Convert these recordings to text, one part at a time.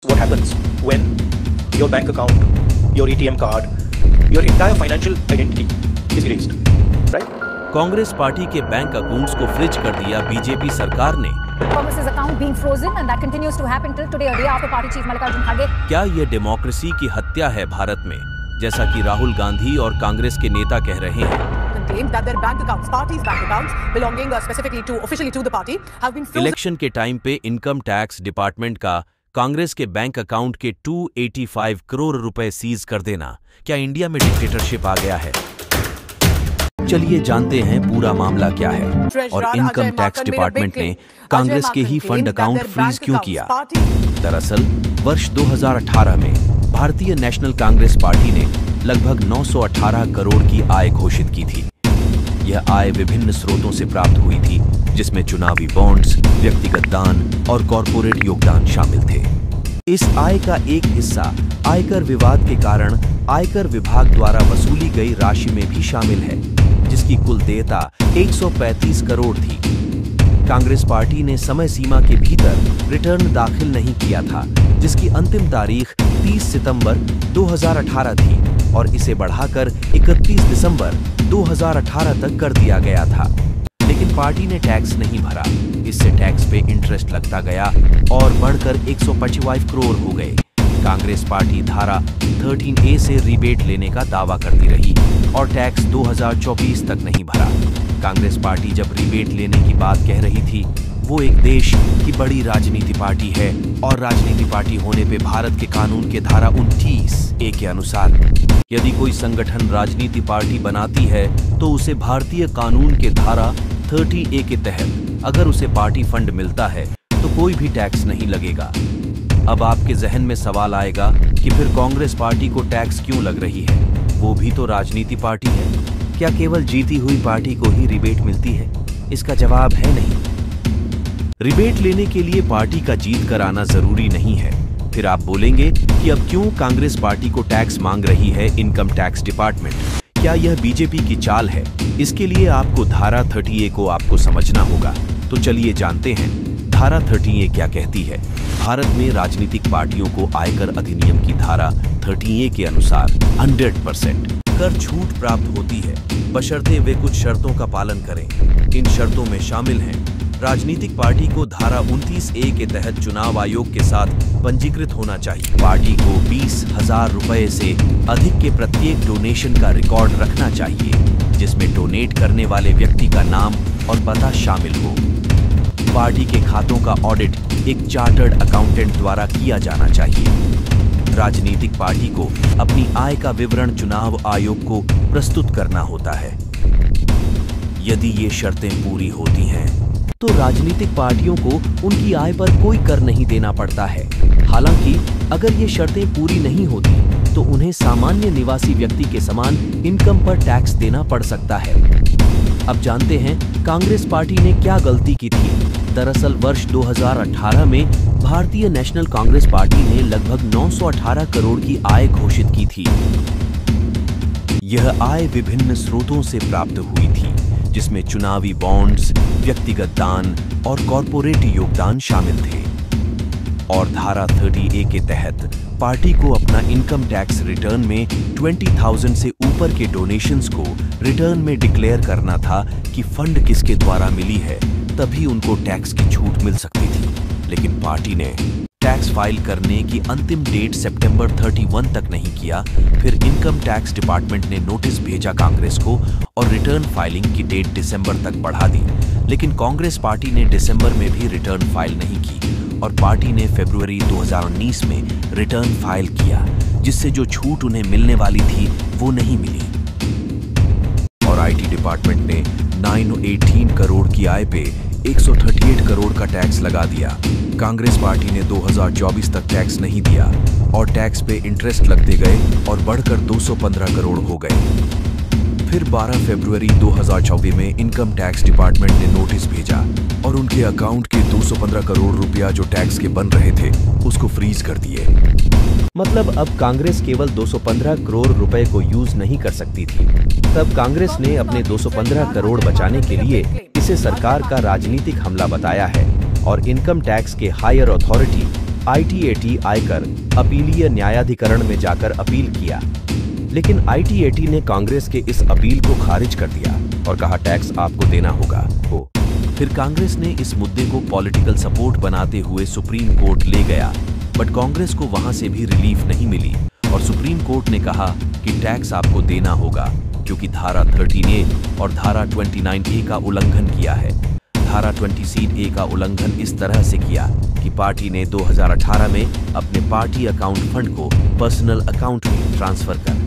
What happens when your bank account, your ATM card, your entire financial identity is erased, right? Congress party के bank accounts को freeze कर दिया BJP सरकार ने। Congress's account being frozen and that continues to happen till today, a day after party chief Mallikarjun Kharge. क्या ये democracy की हत्या है भारत में, जैसा कि राहुल गांधी और कांग्रेस के नेता कह रहे हैं? That their bank accounts, parties' bank accounts, belonging specifically to officially to the party, have been frozen. Election के टाइम पे इनकम टैक्स डिपार्टमेंट का कांग्रेस के बैंक अकाउंट के 285 करोड़ रुपए सीज कर देना, क्या इंडिया में डिक्टेटरशिप आ गया है? चलिए जानते हैं पूरा मामला क्या है और इनकम टैक्स डिपार्टमेंट ने कांग्रेस के ही फंड अकाउंट फ्रीज क्यों किया। दरअसल वर्ष 2018 में भारतीय नेशनल कांग्रेस पार्टी ने लगभग 918 करोड़ की आय घोषित की थी। यह आय विभिन्न स्रोतों से प्राप्त हुई थी, जिसमें चुनावी बॉन्ड्स, व्यक्तिगत दान और कॉरपोरेट योगदान शामिल थे। इस आय का एक हिस्सा आयकर विवाद के कारण आयकर विभाग द्वारा वसूली गई राशि में भी शामिल है, जिसकी कुल देयता 135 करोड़ थी। कांग्रेस पार्टी ने समय सीमा के भीतर रिटर्न दाखिल नहीं किया था, जिसकी अंतिम तारीख 30 सितंबर 2018 थी और इसे बढ़ाकर 31 दिसंबर 2018 तक कर दिया गया था। लेकिन पार्टी ने टैक्स नहीं भरा, इससे टैक्स पे इंटरेस्ट लगता गया और बढ़कर 155 करोड़ हो गए। कांग्रेस पार्टी धारा 13A से रिबेट लेने का दावा करती रही और टैक्स 2024 तक नहीं भरा। कांग्रेस पार्टी जब रिबेट लेने की बात कह रही थी, वो एक देश की बड़ी राजनीति पार्टी है और राजनीति पार्टी होने पे भारत के कानून के धारा 29A के अनुसार यदि कोई संगठन राजनीति पार्टी बनाती है तो उसे भारतीय कानून के धारा 30A के तहत अगर उसे पार्टी फंड मिलता है तो कोई भी टैक्स नहीं लगेगा। अब आपके जहन में सवाल आएगा कि फिर कांग्रेस पार्टी को टैक्स क्यों लग रही है, वो भी तो राजनीति पार्टी है। क्या केवल जीती हुई पार्टी को ही रिबेट मिलती है? इसका जवाब है नहीं। रिबेट लेने के लिए पार्टी का जीत कर आना जरूरी नहीं है। फिर आप बोलेंगे कि अब क्यों कांग्रेस पार्टी को टैक्स मांग रही है इनकम टैक्स डिपार्टमेंट? क्या यह बीजेपी की चाल है? इसके लिए आपको धारा 30A को आपको समझना होगा। तो चलिए जानते हैं धारा 30A क्या कहती है। भारत में राजनीतिक पार्टियों को आयकर अधिनियम की धारा 30A के अनुसार 100% कर छूट प्राप्त होती है, बशर्ते वे कुछ शर्तों का पालन करें। इन शर्तों में शामिल हैं राजनीतिक पार्टी को धारा 29A के तहत चुनाव आयोग के साथ पंजीकृत होना चाहिए। पार्टी को 20,000 रुपए से अधिक के प्रत्येक डोनेशन का रिकॉर्ड रखना चाहिए, जिसमें डोनेट करने वाले व्यक्ति का नाम और पता शामिल हो। पार्टी के खातों का ऑडिट एक चार्टर्ड अकाउंटेंट द्वारा किया जाना चाहिए। राजनीतिक पार्टी को अपनी आय का विवरण चुनाव आयोग को प्रस्तुत करना होता है। यदि ये शर्तें पूरी होती हैं तो राजनीतिक पार्टियों को उनकी आय पर कोई कर नहीं देना पड़ता है। हालांकि अगर ये शर्तें पूरी नहीं होती तो उन्हें सामान्य निवासी व्यक्ति के समान इनकम पर टैक्स देना पड़ सकता है। अब जानते हैं कांग्रेस पार्टी ने क्या गलती की थी। दरअसल वर्ष 2018 में भारतीय नेशनल कांग्रेस पार्टी ने लगभग 918 करोड़ की आय घोषित की थी। यह आय विभिन्न स्रोतों से प्राप्त हुई थी, जिसमें चुनावी बॉन्ड्स, व्यक्तिगत दान और कॉरपोरेट योगदान शामिल थे। और धारा 30A के तहत पार्टी को अपना इनकम टैक्स रिटर्न में 20,000 से ऊपर के डोनेशंस को रिटर्न में डिक्लेयर करना था कि फंड किसके द्वारा मिली है, तभी उनको टैक्स की छूट मिल सकती थी। लेकिन पार्टी ने टैक्स फाइल करने की अंतिम डेट सितंबर 31 तक नहीं किया। फिर इनकम टैक्स डिपार्टमेंट ने नोटिस भेजा कांग्रेस को और रिटर्न फाइलिंग की डेट दिसंबर तक बढ़ा दी। लेकिन कांग्रेस पार्टी ने दिसंबर में भी रिटर्न फाइल नहीं की और पार्टी ने फरवरी 2019 में रिटर्न फाइल किया, जिससे जो छूट उन्हें मिलने वाली थी वो नहीं मिली। और आईटी डिपार्टमेंट ने 918 करोड़ की आय पे 138 करोड़ का टैक्स लगा दिया। कांग्रेस पार्टी ने 2024 तक टैक्स नहीं दिया और टैक्स पे इंटरेस्ट लगते गए और बढ़कर 215 करोड़ हो गए। फिर 12 फरवरी 2024 में इनकम टैक्स डिपार्टमेंट ने नोटिस भेजा और उनके अकाउंट के 215 करोड़ रुपया जो टैक्स के बन रहे थे उसको फ्रीज कर दिए। मतलब अब कांग्रेस केवल 215 करोड़ रुपए को यूज नहीं कर सकती थी। तब कांग्रेस ने अपने 215 करोड़ बचाने के लिए इसे सरकार का राजनीतिक हमला बताया है और इनकम टैक्स के हायर अथॉरिटी ITAT आयकर अपीलीय न्यायाधिकरण में जाकर अपील किया, लेकिन ITAT ने कांग्रेस के इस अपील को खारिज कर दिया और कहा टैक्स आपको देना होगा। फिर कांग्रेस ने इस मुद्दे को पॉलिटिकल सपोर्ट बनाते हुए सुप्रीम कोर्ट ले गया, बट कांग्रेस को वहां से भी रिलीफ नहीं मिली और सुप्रीम कोर्ट ने कहा कि टैक्स आपको देना होगा क्योंकि धारा 13A और धारा 29A का उल्लंघन किया है। धारा 20A का उल्लंघन इस तरह से किया कि पार्टी ने 2018 में अपने पार्टी अकाउंट फंड को पर्सनल अकाउंट में ट्रांसफर कर,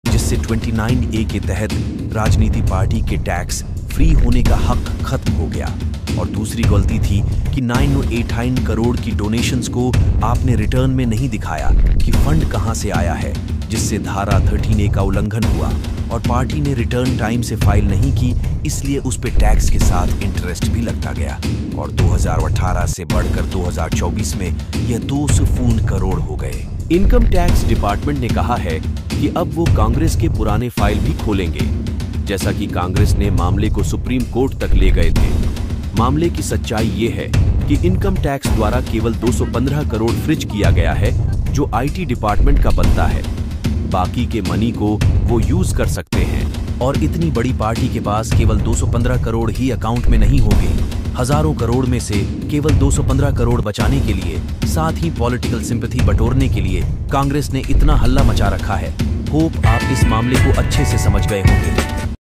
जिससे 29A के तहत राजनीति पार्टी के टैक्स फ्री होने का हक खत्म हो गया। और दूसरी गलती थी कि 989 करोड़ की डोनेशंस को आपने रिटर्न में नहीं दिखाया कि फंड कहां से आया है, जिससे धारा 13A का उल्लंघन हुआ और पार्टी ने रिटर्न टाइम से फाइल नहीं की, इसलिए उस पे टैक्स के साथ इंटरेस्ट भी लगता गया और 2018 से बढ़कर 2024 में यह 200 करोड़ हो गए। इनकम टैक्स डिपार्टमेंट ने कहा है कि अब वो कांग्रेस के पुराने फाइल भी खोलेंगे, जैसा कि कांग्रेस ने मामले को सुप्रीम कोर्ट तक ले गए थे। मामले की सच्चाई ये है कि इनकम टैक्स द्वारा केवल 215 करोड़ फ्रीज किया गया है जो IT डिपार्टमेंट का बनता है। बाकी के मनी को वो यूज कर सकते हैं और इतनी बड़ी पार्टी के पास केवल 215 करोड़ ही अकाउंट में नहीं होंगे। हजारों करोड़ में से केवल 215 करोड़ बचाने के लिए, साथ ही पॉलिटिकल सिंपैथी बटोरने के लिए कांग्रेस ने इतना हल्ला मचा रखा है। होप आप इस मामले को अच्छे से समझ गए होंगे।